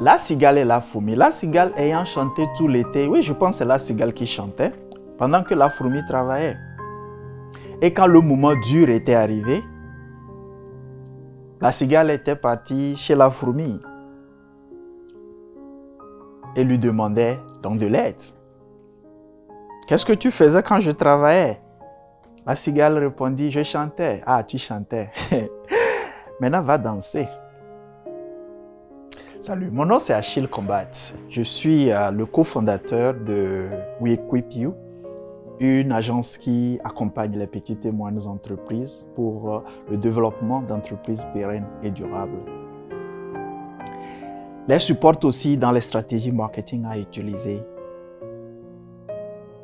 la cigale et la fourmi. La cigale ayant chanté tout l'été, oui, je pense que c'est la cigale qui chantait, pendant que la fourmi travaillait. Et quand le moment dur était arrivé, la cigale était partie chez la fourmi et lui demandait donc de l'aide. Qu'est-ce que tu faisais quand je travaillais? La cigale répondit, je chantais. Ah, tu chantais. Maintenant, va danser. Salut, mon nom c'est Achille Combat. Je suis le cofondateur de We Equip You, une agence qui accompagne les petites et moyennes entreprises pour le développement d'entreprises pérennes et durables. Les supporte aussi dans les stratégies marketing à utiliser.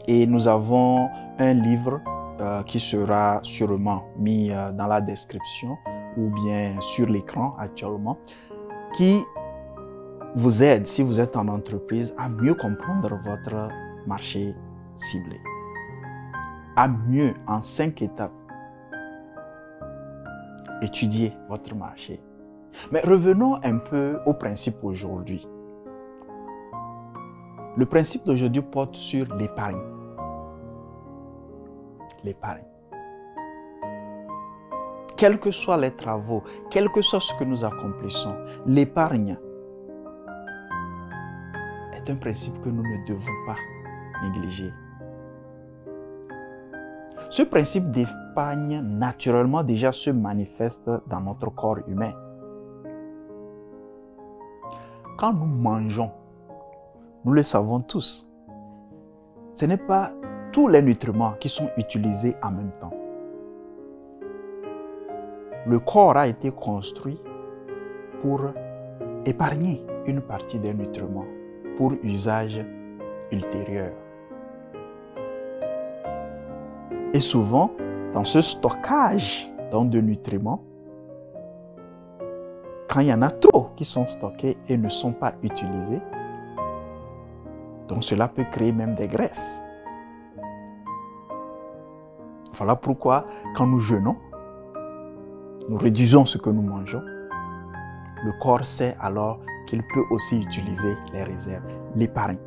Et nous avons un livre qui sera sûrement mis dans la description ou bien sur l'écran actuellement, qui vous aide, si vous êtes en entreprise, à mieux comprendre votre marché ciblé. À mieux, en 5 étapes, étudier votre marché. Mais revenons un peu au principe aujourd'hui. Le principe d'aujourd'hui porte sur l'épargne. L'épargne. Quels que soient les travaux, quel que soit ce que nous accomplissons, l'épargne est un principe que nous ne devons pas négliger. Ce principe d'épargne, naturellement, déjà se manifeste dans notre corps humain. Quand nous mangeons, nous le savons tous, ce n'est pas tous les nutriments qui sont utilisés en même temps. Le corps a été construit pour épargner une partie des nutriments pour usage ultérieur. Et souvent, dans ce stockage de nutriments, quand il y en a trop qui sont stockés et ne sont pas utilisés, donc cela peut créer même des graisses. Voilà pourquoi, quand nous jeûnons, nous réduisons ce que nous mangeons. Le corps sait alors qu'il peut aussi utiliser les réserves, l'épargne.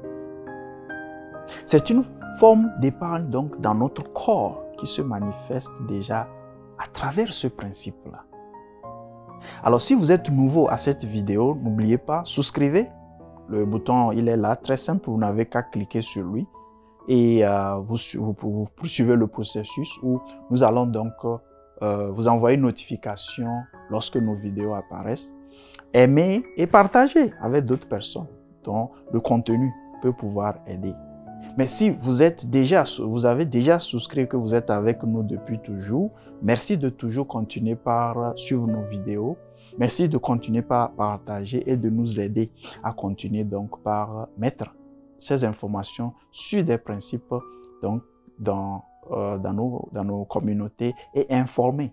C'est une forme d'épargne donc dans notre corps qui se manifeste déjà à travers ce principe-là. Alors si vous êtes nouveau à cette vidéo, n'oubliez pas, souscrivez. Le bouton, il est là, très simple, vous n'avez qu'à cliquer sur lui et vous poursuivez le processus où nous allons donc vous envoyer une notification lorsque nos vidéos apparaissent. Aimez et partagez avec d'autres personnes dont le contenu peut pouvoir aider. Mais si vous avez déjà souscrit, que vous êtes avec nous depuis toujours, merci de toujours continuer par suivre nos vidéos. Merci de continuer par partager et de nous aider à continuer donc par mettre ces informations sur des principes donc dans nos communautés et informer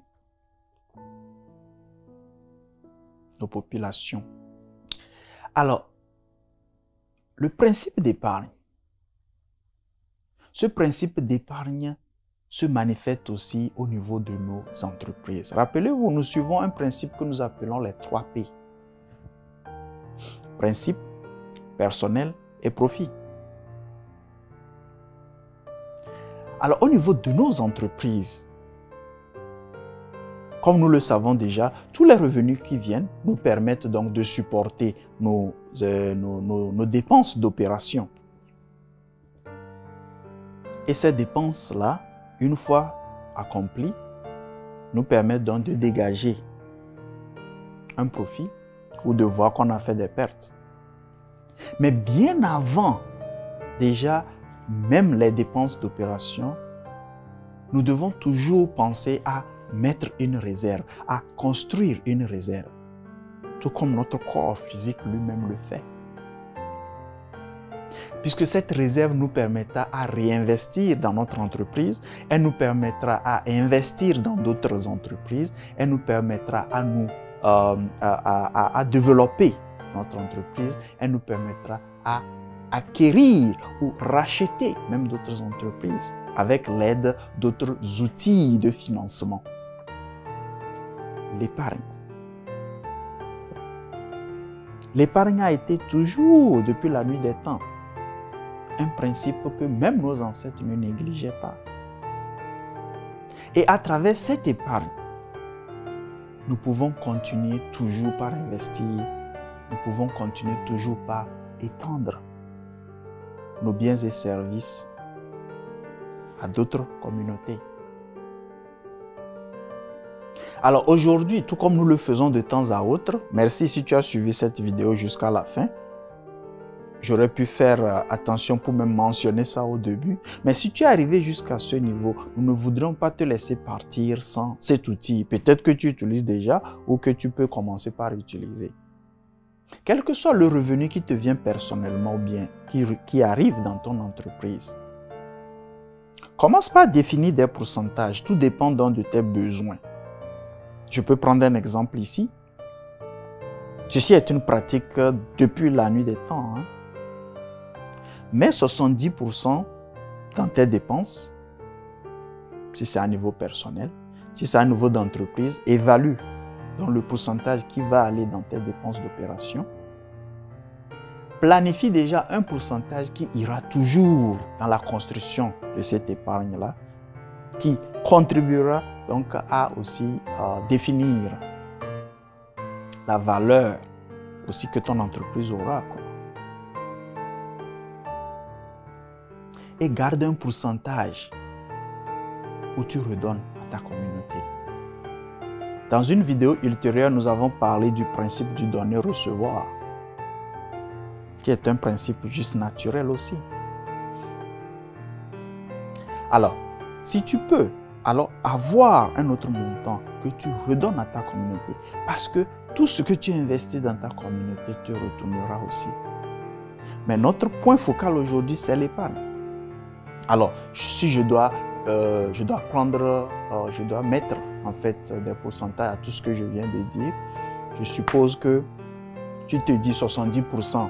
nos populations. Alors, le principe d'épargne. Ce principe d'épargne se manifeste aussi au niveau de nos entreprises. Rappelez-vous, nous suivons un principe que nous appelons les 3 P. Principe, personnel et profit. Alors, au niveau de nos entreprises, comme nous le savons déjà, tous les revenus qui viennent nous permettent donc de supporter nos dépenses d'opération. Et ces dépenses-là, une fois accomplies, nous permettent donc de dégager un profit ou de voir qu'on a fait des pertes. Mais bien avant, déjà, même les dépenses d'opération, nous devons toujours penser à mettre une réserve, à construire une réserve, tout comme notre corps physique lui-même le fait. Puisque cette réserve nous permettra à réinvestir dans notre entreprise, elle nous permettra à investir dans d'autres entreprises, elle nous permettra à développer notre entreprise, elle nous permettra à acquérir ou racheter même d'autres entreprises avec l'aide d'autres outils de financement. L'épargne. L'épargne a été toujours, depuis la nuit des temps, un principe que même nos ancêtres ne négligeaient pas. Et à travers cette épargne, nous pouvons continuer toujours par investir, nous pouvons continuer toujours par étendre nos biens et services à d'autres communautés. Alors aujourd'hui, tout comme nous le faisons de temps à autre, merci si tu as suivi cette vidéo jusqu'à la fin. J'aurais pu faire attention pour même mentionner ça au début. Mais si tu es arrivé jusqu'à ce niveau, nous ne voudrons pas te laisser partir sans cet outil. Peut-être que tu utilises déjà ou que tu peux commencer par utiliser. Quel que soit le revenu qui te vient personnellement ou bien qui arrive dans ton entreprise, commence par définir des pourcentages, tout dépendant de tes besoins. Je peux prendre un exemple ici. Ceci est une pratique depuis la nuit des temps. Mets 70% dans tes dépenses, si c'est à niveau personnel. Si c'est à niveau d'entreprise, évalue dans le pourcentage qui va aller dans tes dépenses d'opération. Planifie déjà un pourcentage qui ira toujours dans la construction de cette épargne-là, qui contribuera donc à aussi définir la valeur aussi que ton entreprise aura. Et garde un pourcentage où tu redonnes à ta communauté. Dans une vidéo ultérieure, nous avons parlé du principe du donner-recevoir, qui est un principe juste naturel aussi. Alors, si tu peux, alors avoir un autre montant que tu redonnes à ta communauté, parce que tout ce que tu investis dans ta communauté te retournera aussi. Mais notre point focal aujourd'hui, c'est l'épargne. Alors, si je dois mettre en fait des pourcentages à tout ce que je viens de dire, je suppose que tu te dis 70%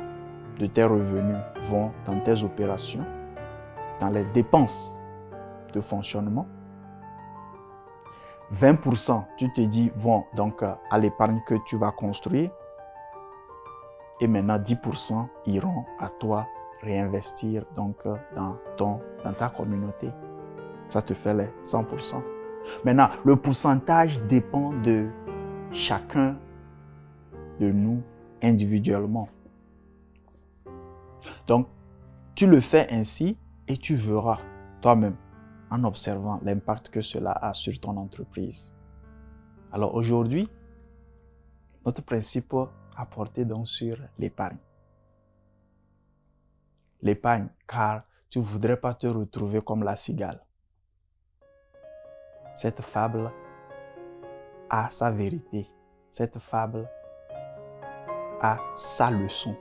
de tes revenus vont dans tes opérations, dans les dépenses de fonctionnement. 20%, tu te dis, vont donc à l'épargne que tu vas construire. Et maintenant, 10% iront à toi réinvestir donc dans ta communauté. Ça te fait les 100%. Maintenant, le pourcentage dépend de chacun de nous individuellement. Donc, tu le fais ainsi et tu verras toi-même en observant l'impact que cela a sur ton entreprise. Alors aujourd'hui, notre principe a porté donc sur l'épargne. L'épargne, car tu ne voudrais pas te retrouver comme la cigale. Cette fable a sa vérité. Cette fable a sa leçon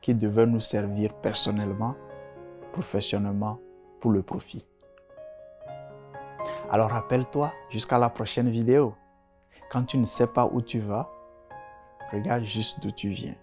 qui devait nous servir personnellement, professionnellement, pour le profit. Alors rappelle-toi, jusqu'à la prochaine vidéo. Quand tu ne sais pas où tu vas, regarde juste d'où tu viens.